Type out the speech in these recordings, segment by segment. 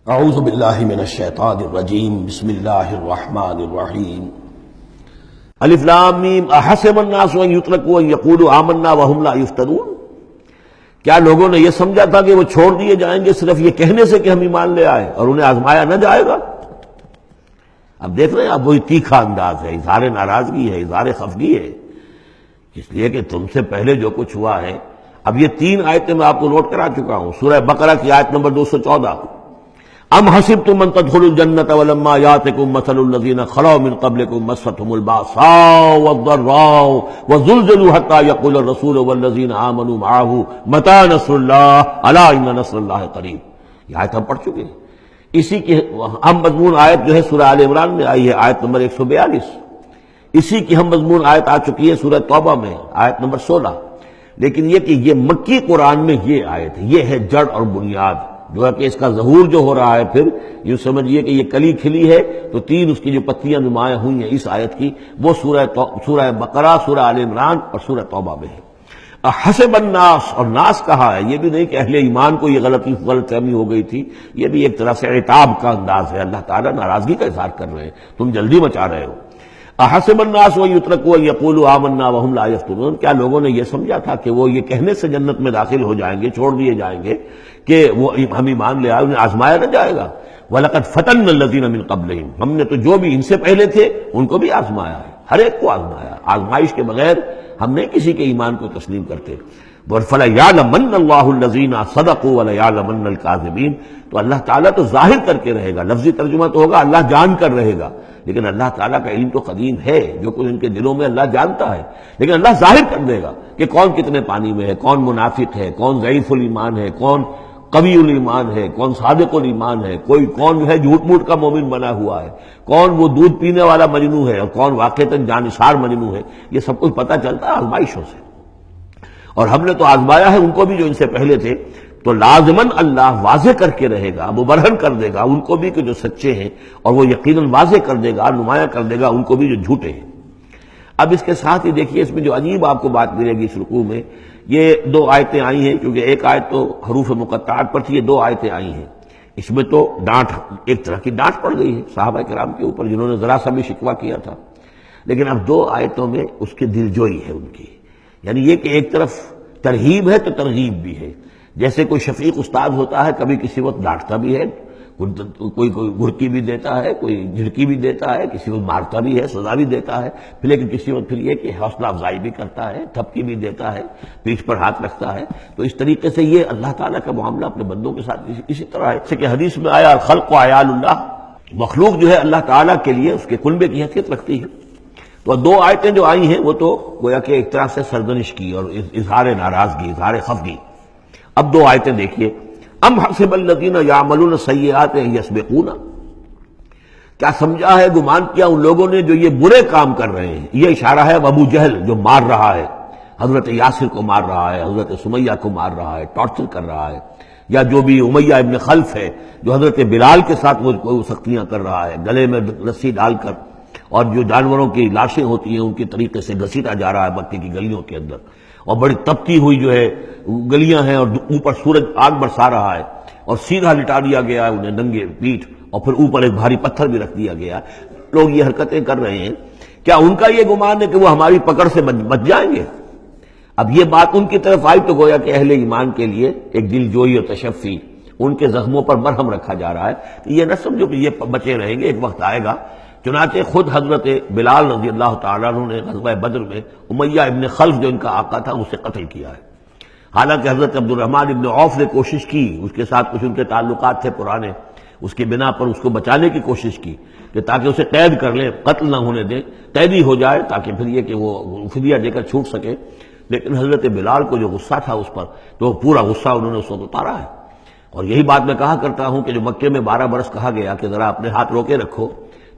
اعوذ باللہ من الشیطان الرجیم بسم اللہ الرحمن الرحیم الف لام میم احسب الناس ان یترکوا ان یقولوا آمنا وهم لا یفتنون۔ کیا لوگوں نے یہ سمجھا تھا کہ وہ چھوڑ دیے جائیں گے صرف یہ کہنے سے کہ ہم ایمان لے آئے اور انہیں آزمایا نہ جائے گا؟ اب دیکھ رہے ہیں، اب وہی تیکھا انداز ہے، اظہار ناراضگی ہے، اظہار خفگی ہے، اس لیے کہ تم سے پہلے جو کچھ ہوا ہے۔ اب یہ 3 آیتیں میں آپ کو نوٹ کرا چکا ہوں۔ سورہ بقرہ کی آیت نمبر 214، ام حسبتم ان تدخلوا الجنة ولما يأتكم مثل الذين خلوا من قبلكم مستهم البأساء والضراء وزلزلوا حتى يقول الرسول والذين آمنوا معه متى نصر الله ألا إن نصر الله قريب۔ یہ آیت ہم پڑھ چکے ہیں۔ اسی کی ہم مضمون آیت جو ہے سورہ آل عمران میں آئی ہے، آیت نمبر 142۔ اسی کی ہم مضمون آیت آ چکی ہے سورہ توبہ میں، آیت نمبر 16۔ لیکن یہ کہ یہ مکی قرآن میں یہ آیت ہے، یہ ہے جڑ اور بنیاد، جو ہے کہ اس کا ظہور جو ہو رہا ہے، پھر یوں سمجھیے کہ یہ کلی کھلی ہے تو 3 اس کی جو پتیاں نمایاں ہوئی ہیں اس آیت کی، وہ سورہ بقرہ، سورہ آل عمران اور سورہ توبہ میں ہے۔ حسب الناس، اور ناس کہا ہے، یہ بھی نہیں کہ اہل ایمان کو یہ غلط فہمی ہو گئی تھی، یہ بھی ایک طرح سے عتاب کا انداز ہے، اللہ تعالیٰ ناراضگی کا اظہار کر رہے ہیں، تم جلدی مچا رہے ہو۔ احسب الناس ان یترکوا ان یقولوا آمنا وهم لا یفتنون، کیا لوگوں نے یہ سمجھا تھا کہ وہ یہ کہنے سے جنت میں داخل ہو جائیں گے، چھوڑ دیے جائیں گے کہ وہ ہم ایمان لے آئے، انہیں آزمایا نہ جائے گا؟ وَلَقَدْ فَتَنَّا الَّذِينَ مِن قَبْلِهِمْ، ہم نے تو جو بھی ان سے پہلے تھے ان کو بھی آزمایا ہے، ہر ایک کو آزمایا۔ آزمائش کے بغیر ہم نہیں کسی کے ایمان کو تسلیم کرتے۔ فَلَيَعْلَمَنَّ اللَّهُ الَّذِينَ صَدَقُوا وَلَيَعْلَمَنَّ الْكَاذِبِينَ، تو اللہ تعالیٰ تو ظاہر کر کے رہے گا، لفظی ترجمہ تو ہوگا اللہ جان کر رہے گا، لیکن اللہ تعالیٰ کا علم تو قدیم ہے، جو کچھ ان کے دلوں میں اللہ جانتا ہے، لیکن اللہ ظاہر کر دے گا کہ کون کتنے پانی میں ہے، کون منافق ہے، کون ضعیف الایمان ہے، کون قوی الایمان ہے، کون صادق الایمان ہے، کون جو ہے جھوٹ موٹ کا مومن بنا ہوا ہے، کون وہ دودھ پینے والا مجنو ہے اور کون واقعتاً جانثار مجنو ہے۔ یہ سب کچھ پتہ چلتا ہے آزمائشوں سے، اور ہم نے تو آزمایا ہے ان کو بھی جو ان سے پہلے تھے، تو لازماً اللہ واضح کر کے رہے گا، مبرہن کر دے گا ان کو بھی کہ جو سچے ہیں، اور وہ یقیناً واضح کر دے گا، نمایاں کر دے گا ان کو بھی جو جھوٹے ہیں۔ اب اس کے ساتھ ہی دیکھیے اس میں جو عجیب آپ کو بات ملے گی اس رکوع میں، یہ 2 آیتیں آئی ہیں، کیونکہ ایک آیت تو حروف مقطعات پر تھی، یہ 2 آیتیں آئی ہیں۔ اس میں تو ڈانٹ، ایک طرح کی ڈانٹ پڑ گئی ہے صحابہ کرام کے اوپر جنہوں نے ذرا سا بھی شکوہ کیا تھا، لیکن اب 2 آیتوں میں اس کی دلجوئی ہے ان کی، یعنی یہ کہ ایک طرف ترغیب ہے تو ترغیب بھی ہے۔ جیسے کوئی شفیق استاد ہوتا ہے، کبھی کسی وقت ڈانٹتا بھی ہے، کوئی گھڑکی بھی دیتا ہے، کوئی جھڑکی بھی دیتا ہے، کسی وقت مارتا بھی ہے، سزا بھی دیتا ہے، پھر لیکن کسی وقت پھر یہ کہ حوصلہ افزائی بھی کرتا ہے، تھپکی بھی دیتا ہے، پیٹھ پر ہاتھ رکھتا ہے۔ تو اس طریقے سے یہ اللہ تعالیٰ کا معاملہ اپنے بندوں کے ساتھ اسی طرح ہے، جیسے کہ حدیث میں آیا الخلق عیال اللہ، مخلوق جو ہے اللہ تعالیٰ کے لیے اس کے کنبے کی حیثیت رکھتی ہے۔ تو 2 آیتیں جو آئی ہیں وہ تو گویا کہ ایک طرح سے سرزنش کی اور اظہار ناراضگی، اظہار خفگی۔ اب 2 آیتیں دیکھیے، ام حسب الذین یعملون السیئات ان یسبقونا، کیا سمجھا ہے، گمان کیا ان لوگوں نے جو یہ برے کام کر رہے ہیں۔ یہ اشارہ ہے ابو جہل جو مار رہا ہے، حضرت یاسر کو مار رہا ہے، حضرت سمیہ کو مار رہا ہے، ٹارچر کر رہا ہے، یا جو بھی امیہ ابن خلف ہے جو حضرت بلال کے ساتھ وہ سختیاں کر رہا ہے، گلے میں رسی ڈال کر، اور جو جانوروں کی لاشیں ہوتی ہیں ان کے طریقے سے گھسیٹا جا رہا ہے مکے کی گلیوں کے اندر، اور بڑی تپتی ہوئی جو ہے گلیاں ہیں، اور اوپر سورج آگ برسا رہا ہے، اور سیدھا لٹا دیا گیا ہے انہیں ننگے پیٹھ، اور پھر اوپر ایک بھاری پتھر بھی رکھ دیا گیا۔ لوگ یہ حرکتیں کر رہے ہیں، کیا ان کا یہ گمان ہے کہ وہ ہماری پکڑ سے بچ جائیں گے؟ اب یہ بات ان کی طرف آئی تو گویا کہ اہل ایمان کے لیے ایک دل جوئی اور تشفی، ان کے زخموں پر مرہم رکھا جا رہا ہے کہ یہ نہ سمجھو کہ یہ بچے رہیں گے، ایک وقت آئے گا۔ چنانچہ خود حضرت بلال رضی اللہ تعالیٰ عنہ نے غزوہ بدر میں امیہ ابن خلف جو ان کا آقا تھا اسے قتل کیا ہے۔ حالانکہ حضرت عبد الرحمن ابن عوف نے کوشش کی، اس کے ساتھ کچھ ان کے تعلقات تھے پرانے، اس کی بنا پر اس کو بچانے کی کوشش کی کہ تاکہ اسے قید کر لیں، قتل نہ ہونے دیں، قیدی ہو جائے تاکہ پھر یہ کہ وہ فدیہ دے کر چھوٹ سکے۔ لیکن حضرت بلال کو جو غصہ تھا اس پر، تو پورا غصہ انہوں نے اس وقت اتارا ہے۔ اور یہی بات میں کہا کرتا ہوں کہ جو مکے میں 12 برس کہا گیا کہ ذرا اپنے ہاتھ روکے رکھو،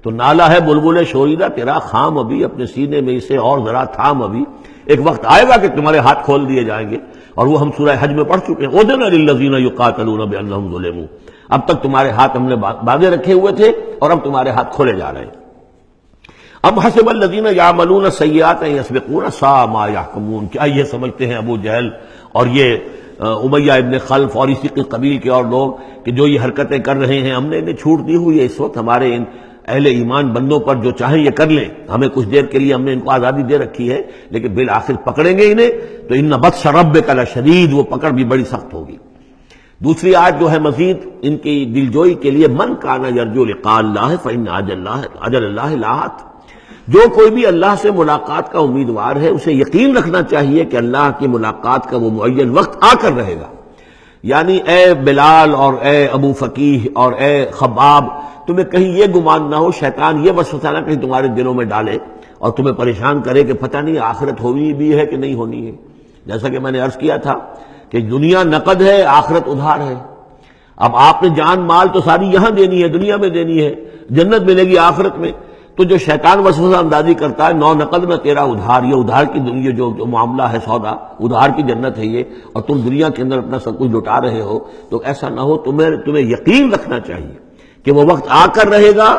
تو نالا ہے بلبل شوریدہ تیرا خام ابھی، اپنے سینے میں اسے اور ذرا تھام ابھی، ایک وقت آئے گا کہ تمہارے ہاتھ کھول دیے جائیں گے، اور وہ ہم سورہ حج میں پڑھ چکے ہیں، اذن للذین یقاتلون بانہم ظلموا، اب تک تمہارے ہاتھ ہم نے باندھے رکھے ہوئے تھے اور اب تمہارے ہاتھ کھولے جا رہے ہیں۔ ام حسب الذین یعملون السیئات ان یسبقونا ساء ما یحکمون، کیا یہ سمجھتے ہیں ابو جہل اور یہ امیہ ابن خلف اور اسی کے قبیل کے اور لوگ کہ جو یہ حرکتیں کر رہے ہیں، ہم نے انہیں چھوٹ دی ہوئی ہے اس وقت ہمارے ان اہل ایمان بندوں پر، جو چاہیں یہ کر لیں، ہمیں کچھ دیر کے لیے ہم نے ان کو آزادی دے رکھی ہے، لیکن بالآخر پکڑیں گے انہیں تو ان بطش ربک لشدید، وہ پکڑ بھی بڑی سخت ہوگی۔ دوسری آیت جو ہے مزید ان کی دلجوئی کے لیے، من کان یرجو لقاء اللہ فإن اجل اللہ لآت، جو کوئی بھی اللہ سے ملاقات کا امیدوار ہے اسے یقین رکھنا چاہیے کہ اللہ کی ملاقات کا وہ معین وقت آ کر رہے گا۔ یعنی اے بلال اور اے ابو فقیہ اور اے خباب، تمہیں کہیں یہ گمان نہ ہو، شیطان یہ وسوسہ نہ کہیں تمہارے دلوں میں ڈالے اور تمہیں پریشان کرے کہ پتہ نہیں آخرت ہونی بھی ہے کہ نہیں ہونی ہے۔ جیسا کہ میں نے عرض کیا تھا کہ دنیا نقد ہے، آخرت ادھار ہے۔ اب آپ نے جان مال تو ساری یہاں دینی ہے، دنیا میں دینی ہے، جنت ملے گی آخرت میں۔ تو جو شیطان وسوسہ اندازی کرتا ہے، نو نقد میں تیرا ادھار، یہ ادھار کی دنیا جو معاملہ ہے، سودا ادھار کی جنت ہے یہ، اور تم دنیا کے اندر اپنا سب کچھ لٹا رہے ہو، تو ایسا نہ ہو، تمہیں یقین رکھنا چاہیے کہ وہ وقت آ کر رہے گا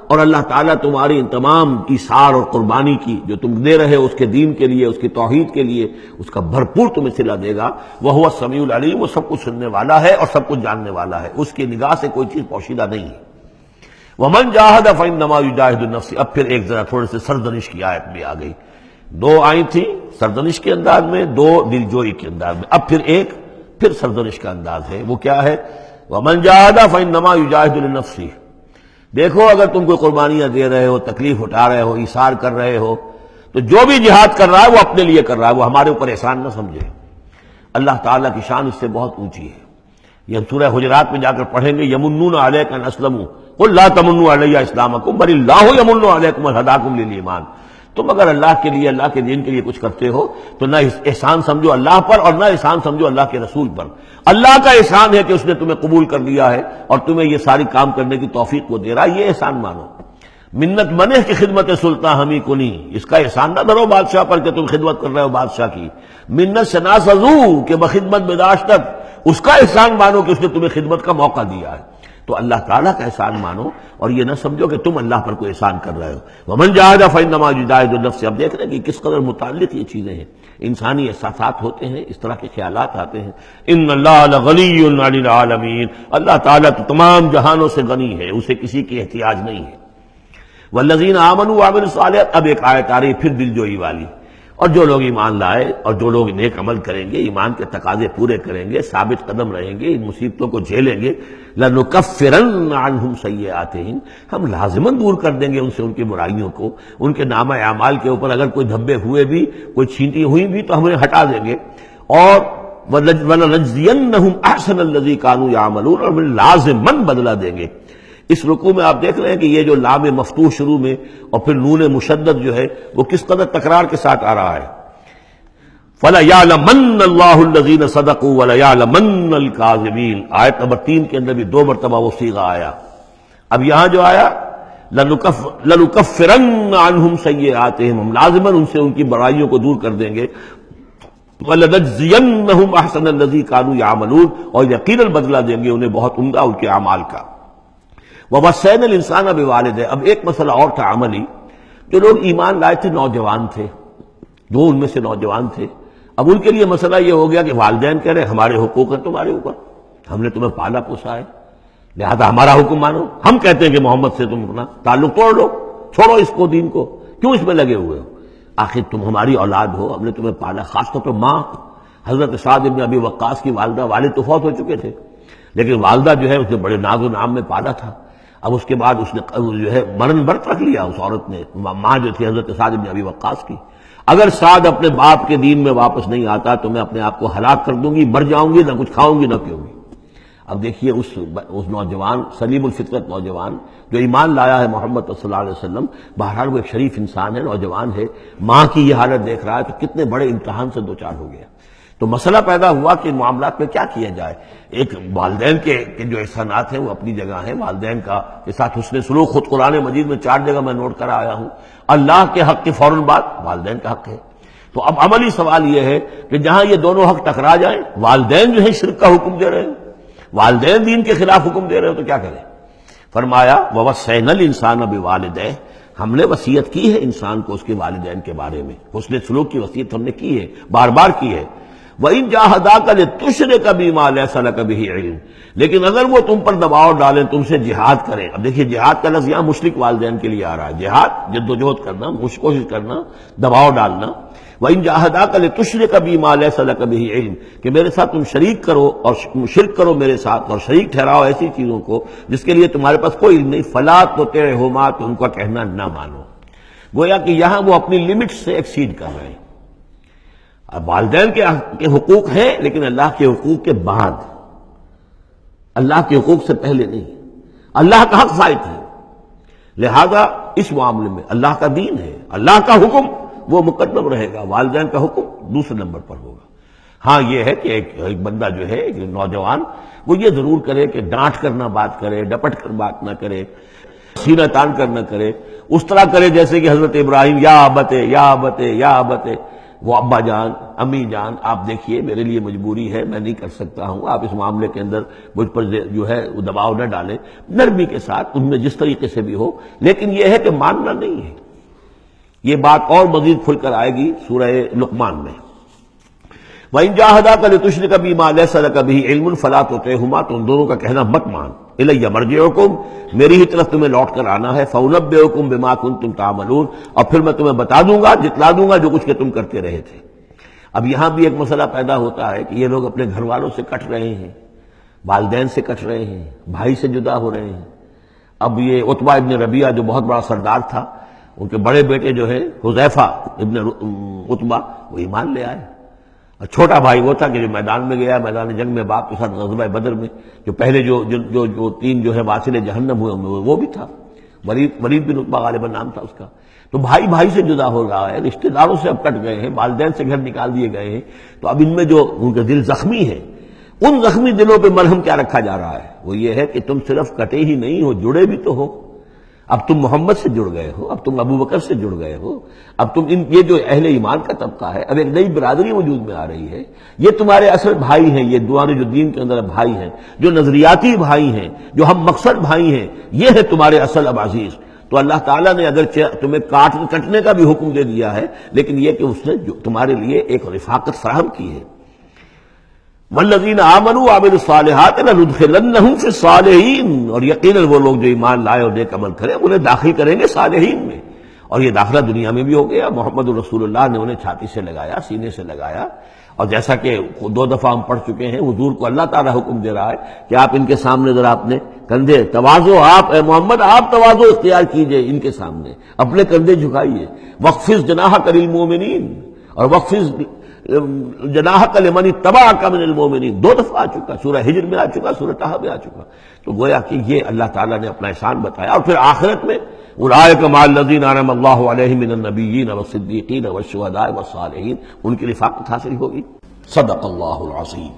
اور اللہ تعالیٰ تمہاری ان تمام کی سار اور قربانی کی جو تم دے رہے ہو اس کے دین کے لیے، اس کی توحید کے لیے، اس کا بھرپور تمہیں صلہ دے گا۔ وَهُوَ السَّمِيعُ الْعَلِيمُ، وہ سب کچھ سننے والا ہے اور سب کچھ جاننے والا ہے، اس کی نگاہ سے کوئی چیز پوشیدہ نہیں ہے۔ وَمَنْ جَاهَدَ فَإِنَّمَا يُجَاهِدُ لِنَفْسِهِ، اب پھر ایک ذرا تھوڑے سے سرزنش کی آیت بھی آ گئی، دو آئی تھی سرزنش کے انداز میں، دو دلجوئی کے انداز میں، اب پھر سرزنش کا انداز ہے۔ وہ کیا ہے؟ وَمَنْ جَاهَدَ فَإِنَّمَا يُجَاهِدُ لِنَفْسِهِ، دیکھو اگر تم کوئی قربانیاں دے رہے ہو، تکلیف اٹھا رہے ہو، ایثار کر رہے ہو، تو جو بھی جہاد کر رہا ہے وہ اپنے لیے کر رہا ہے، وہ ہمارے اوپر احسان نہ سمجھے۔ اللہ تعالیٰ کی شان اس سے بہت اونچی ہے۔ یہ ہم سورہ حجرات میں جا کر پڑھیں گے، یمنون علیک ان اسلموا قل لا تمنوا علی اسلامکم بل اللہ یمن علیکم ان ہداکم للایمان، تم اگر اللہ کے لیے، اللہ کے دین کے لیے کچھ کرتے ہو تو نہ احسان سمجھو اللہ پر اور نہ احسان سمجھو اللہ کے رسول پر۔ اللہ کا احسان ہے کہ اس نے تمہیں قبول کر لیا ہے اور تمہیں یہ ساری کام کرنے کی توفیق وہ دے رہا ہے، یہ احسان مانو۔ منت منع کی خدمت سلطان ہمیں کنی، اس کا احسان نہ دھرو بادشاہ پر کہ تم خدمت کر رہے ہو بادشاہ کی۔ منت سے نہ سزو کہ بخدمت بداشتت، اس کا احسان مانو کہ اس نے تمہیں خدمت کا موقع دیا ہے۔ تو اللہ تعالیٰ کا احسان مانو اور یہ نہ سمجھو کہ تم اللہ پر کوئی احسان کر رہے ہو۔ ومن جاہد فإنما یجاہد لنفسہ، اب دیکھ رہے ہیں کہ کس قدر متعلق یہ چیزیں ہیں، انسانی احساسات ہوتے ہیں، اس طرح کے خیالات آتے ہیں۔ ان اللہ لغنی عن العالمین، اللہ تعالیٰ تو تمام جہانوں سے غنی ہے، اسے کسی کی احتیاج نہیں ہے۔ والذین آمنوا وعملوا الصالحات، اب ایک آیت آ رہی پھر دلجوئی والی، اور جو لوگ ایمان لائے اور جو لوگ نیک عمل کریں گے، ایمان کے تقاضے پورے کریں گے، ثابت قدم رہیں گے، ان مصیبتوں کو جھیلیں گے، لَنُكَفِّرَنَّ عَنْهُمْ سَيِّئَاتِهِمْ، ہم لازماً دور کر دیں گے ان سے ان کی برائیوں کو، ان کے نامہ اعمال کے اوپر اگر کوئی دھبے ہوئے بھی، کوئی چھینٹی ہوئی بھی تو ہم انہیں ہٹا دیں گے، اور وَلَنَجْزِيَنَّهُمْ أَحْسَنَ الَّذِي كَانُوا يَعْمَلُونَ، اور لازماً بدلہ دیں گے۔ اس رکوع میں آپ دیکھ رہے ہیں کہ یہ جو لام مفتوح شروع میں اور پھر نون مشدد جو ہے وہ کس قدر تکرار کے ساتھ آ رہا ہے۔ فَلَيَعْلَمَنَّ اللَّهُ الَّذِينَ صَدَقُوا وَلَيَعْلَمَنَّ الْكَاذِبِينَ، آیت نمبر 3 کے اندر بھی 2 مرتبہ وہ صیغہ آیا۔ اب یہاں جو آیا لَنُكَفِّرَنَّ عَنْهُمْ سَيِّئَاتِهِمْ، ہم لازماً ان سے ان کی برائیوں کو دور کر دیں گے، وَلَنَجْزِيَنَّهُمْ أَحْسَنَ الَّذِي كَانُوا يَعْمَلُونَ، اور یقیناً بدلہ دیں گے انہیں بہت عمدہ ان کے اعمال کا۔ وَوَصَّيْنَا الْإِنسَانَ بِوَالِدَيْهِ، اب ایک مسئلہ اور تھا عملی، جو لوگ ایمان لائے تھے نوجوان تھے، دو ان میں سے نوجوان تھے، اب ان کے لیے مسئلہ یہ ہو گیا کہ والدین کہہ رہے ہمارے حقوق ہیں تمہارے اوپر، ہم نے تمہیں پالا پوسا ہے، لہذا ہمارا حکم مانو۔ ہم کہتے ہیں کہ محمد سے تم اپنا تعلق توڑ لو، چھوڑو اس کو، دین کو، کیوں اس میں لگے ہوئے ہو؟ آخر تم ہماری اولاد ہو، ہم نے تمہیں پالا، خاص طور پہ ماں حضرت سعد بن ابی وقاص کی والدہ، والد تو فوت ہو چکے تھے لیکن والدہ جو ہے اس نے بڑے ناز و نام میں پالا تھا۔ اب اس کے بعد اس نے جو ہے مرن برت رکھ لیا اس عورت نے، ماں جو تھی حضرت سعد بن ابی وقاص کی، اگر سعد اپنے باپ کے دین میں واپس نہیں آتا تو میں اپنے آپ کو ہلاک کر دوں گی، مر جاؤں گی، نہ کچھ کھاؤں گی نہ پیوں گی۔ اب دیکھیے اس نوجوان سلیم الفطرت نوجوان جو ایمان لایا ہے محمد صلی اللہ علیہ وسلم، بہرحال وہ ایک شریف انسان ہے، نوجوان ہے، ماں کی یہ حالت دیکھ رہا ہے تو کتنے بڑے امتحان سے دوچار ہو گیا۔ تو مسئلہ پیدا ہوا کہ ان معاملات میں کیا کیا جائے۔ ایک والدین کے جو احسانات ہیں وہ اپنی جگہ ہیں، والدین کے ساتھ حسن سلوک خود قرآن مجید میں 4 جگہ میں نوٹ کرا آیا ہوں۔ اللہ کے حق کے فوراً بعد والدین کا حق ہے۔ تو اب عملی سوال یہ ہے کہ جہاں یہ دونوں حق ٹکرا جائیں، والدین جو ہے شرک کا حکم دے رہے ہیں، والدین دین کے خلاف حکم دے رہے ہیں، تو کیا کریں؟ فرمایا وَوَصَّيْنَا الْإِنسَانَ بِوَالِدَيْهِ، ہم نے وصیت کی ہے انسان کو اس کے والدین کے بارے میں، حسن سلوک کی وصیت ہم نے کی ہے، بار بار کی ہے۔ وَإِن جَاهَدَاكَ لِتُشْرِكَ بِي مَا لَيْسَ لَكَ بِهِ عِلْمٌ، لیکن اگر وہ تم پر دباؤ ڈالیں، تم سے جہاد کریں. اب دیکھیے جہاد کا لفظ یہاں مشرک والدین کے لیے آ رہا ہے. جہاد جد و جہد کرنا، کوشش کرنا، دباؤ ڈالنا. وَإِن جَاهَدَاكَ لِتُشْرِكَ بِي مَا لَيْسَ لَكَ بِهِ عِلْمٌ، کہ میرے ساتھ تم شریک کرو اور شرک کرو میرے ساتھ، اور شریک ٹھہراؤ ایسی چیزوں کو جس کے لیے تمہارے پاس کوئی علم نہیں. فَلَا تُطِعْهُمَا، تو ان کا کہنا نہ مانو. گویا کہ یہاں وہ اپنی لمٹ سے ایکسیڈ کر رہے ہیں. اب والدین کے حقوق ہیں لیکن اللہ کے حقوق کے بعد، اللہ کے حقوق سے پہلے نہیں. اللہ کا حق فائت ہے، لہذا اس معاملے میں اللہ کا دین ہے، اللہ کا حکم وہ مقدم رہے گا، والدین کا حکم دوسرے نمبر پر ہوگا. ہاں یہ ہے کہ ایک بندہ جو ہے، ایک نوجوان، وہ یہ ضرور کرے کہ ڈانٹ کر نہ بات کرے، ڈپٹ کر بات نہ کرے، سینہ تان کر نہ کرے. اس طرح کرے جیسے کہ حضرت ابراہیم یا ابتے یا ابتے یا ابتے، وہ ابا جان، امی جان، آپ دیکھیے میرے لیے مجبوری ہے، میں نہیں کر سکتا ہوں، آپ اس معاملے کے اندر مجھ پر جو ہے وہ دباؤ نہ ڈالیں. نرمی کے ساتھ ان میں جس طریقے سے بھی ہو، لیکن یہ ہے کہ ماننا نہیں ہے. یہ بات اور مزید کھل کر آئے گی سورہ لقمان میں. وَإِن جَاهَدَاكَ لِتُشْرِكَ بِي مَا لَيْسَ لَكَ بِهِ عِلْمٌ فَلَا تُطِعْهُمَا، تو ان دونوں کا کہنا مت مان. إِلَيَّ مَرْجِعُكُمْ، میری ہی طرف تمہیں لوٹ کر آنا ہے. فَأُنَبِّئُكُم بِمَا كُنتُمْ تَعْمَلُونَ، اور پھر میں تمہیں بتا دوں گا، جتلا دوں گا جو کچھ کہ تم کرتے رہے تھے. اب یہاں بھی ایک مسئلہ پیدا ہوتا ہے کہ یہ لوگ اپنے گھر والوں سے کٹ رہے ہیں، والدین سے کٹ رہے ہیں، بھائی سے جدا ہو رہے ہیں. اب یہ عتبہ ابن ربیعہ جو بہت بڑا سردار تھا، ان کے بڑے بیٹے جو ہے حذیفہ ابن عتبہ، وہ ایمان لے آئے. اور چھوٹا بھائی وہ تھا کہ جو میدان میں گیا، میدان جنگ میں باپ کے ساتھ غزوہ بدر میں، جو پہلے جو تین جو ہے واصل جہنم ہوئے وہ بھی تھا. ولید بن عتبہ غالباً نام تھا اس کا. تو بھائی سے جدا ہو رہا ہے، رشتہ داروں سے اب کٹ گئے ہیں، والدین سے گھر نکال دیے گئے ہیں. تو اب ان میں جو ان کے دل زخمی ہیں، ان زخمی دلوں پہ مرہم کیا رکھا جا رہا ہے؟ وہ یہ ہے کہ تم صرف کٹے ہی نہیں ہو، جڑے بھی تو ہو. اب تم محمد سے جڑ گئے ہو، اب تم ابو بکر سے جڑ گئے ہو، اب تم یہ جو اہل ایمان کا طبقہ ہے، اب ایک نئی برادری وجود میں آ رہی ہے. یہ تمہارے اصل بھائی ہیں، یہ دوارے جو دین کے اندر بھائی ہیں، جو نظریاتی بھائی ہیں، جو ہم مقصد بھائی ہیں، یہ ہے تمہارے اصل اب عزیز. تو اللہ تعالیٰ نے اگر تمہیں کٹنے کا بھی حکم دے دیا ہے، لیکن یہ کہ اس نے تمہارے لیے ایک رفاقت فراہم کی ہے. والذین آمنوا وعملوا الصالحات لندخلنہم فی الصالحین، اور یقیناً وہ لوگ جو ایمان لائے اور نیک عمل کریں انہیں داخل کریں گے صالحین میں. اور یہ داخلہ دنیا میں بھی ہو گیا. محمد رسول اللہ نے انہیں چھاتی سے لگایا، سینے سے لگایا. اور جیسا کہ 2 دفعہ ہم پڑھ چکے ہیں، حضور کو اللہ تعالیٰ حکم دے رہا ہے کہ آپ ان کے سامنے ذرا اپنے کندھے تواضع، آپ اے محمد آپ تواضع اختیار کیجئے، ان کے سامنے اپنے کندھے جھکائیے. وَاخْفِضْ جَنَاحَكَ لِلْمُؤْمِنِينَ، اور وَاخْفِضْ جناحک لمن اتبعک من المؤمنین 2 دفعہ آ چکا، سورہ ہجر میں آ چکا، سورہ طٰہٰ میں آ چکا. تو گویا کہ یہ اللہ تعالیٰ نے اپنا احسان بتایا. اور پھر آخرت میں اولئک مع الذین انعم اللہ علیہم من النبیین والصدیقین والشہداء والصالحین، ان کی رفاقت حاصل ہوگی. صدق اللہ العظیم.